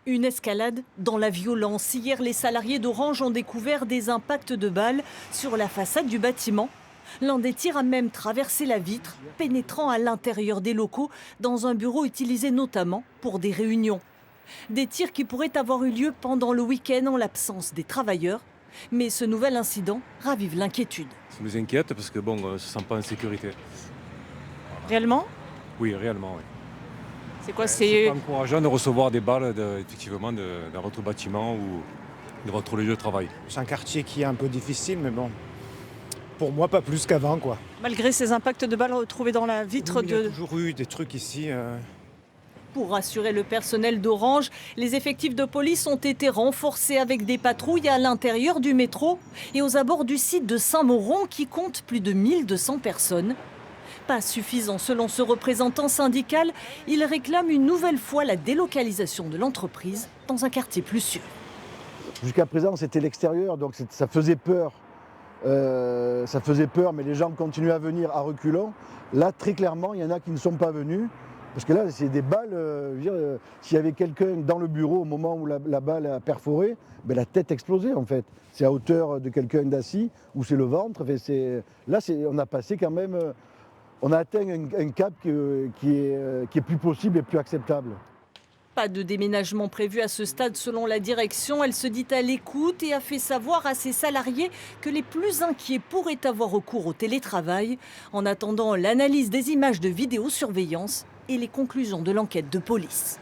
Une escalade dans la violence. Hier, les salariés d'Orange ont découvert des impacts de balles sur la façade du bâtiment. L'un des tirs a même traversé la vitre, pénétrant à l'intérieur des locaux, dans un bureau utilisé notamment pour des réunions. Des tirs qui pourraient avoir eu lieu pendant le week-end en l'absence des travailleurs. Mais ce nouvel incident ravive l'inquiétude. Ça nous inquiète parce que on ne se sent pas en sécurité. Réellement? Oui, réellement, oui. C'est quoi? C'est pas encourageant de recevoir des balles effectivement dans votre bâtiment ou de votre lieu de travail. C'est un quartier qui est un peu difficile, mais bon, pour moi, pas plus qu'avant, quoi. Malgré ces impacts de balles retrouvés dans la vitre Il y a toujours eu des trucs ici. Pour rassurer le personnel d'Orange, les effectifs de police ont été renforcés avec des patrouilles à l'intérieur du métro et aux abords du site de Saint-Mauron qui compte plus de 1200 personnes. Pas suffisant selon ce représentant syndical, il réclame une nouvelle fois la délocalisation de l'entreprise dans un quartier plus sûr. Jusqu'à présent, c'était l'extérieur, donc ça faisait peur. Mais les gens continuaient à venir à reculons. Là, très clairement, il y en a qui ne sont pas venus. Parce que là, c'est des balles. S'il y avait quelqu'un dans le bureau au moment où la balle a perforé, la tête explosait en fait. C'est à hauteur de quelqu'un d'assis ou c'est le ventre. Là, on a passé quand même. On a atteint un cap qui est plus possible et plus acceptable. Pas de déménagement prévu à ce stade selon la direction. Elle se dit à l'écoute et a fait savoir à ses salariés que les plus inquiets pourraient avoir recours au télétravail en attendant l'analyse des images de vidéosurveillance et les conclusions de l'enquête de police.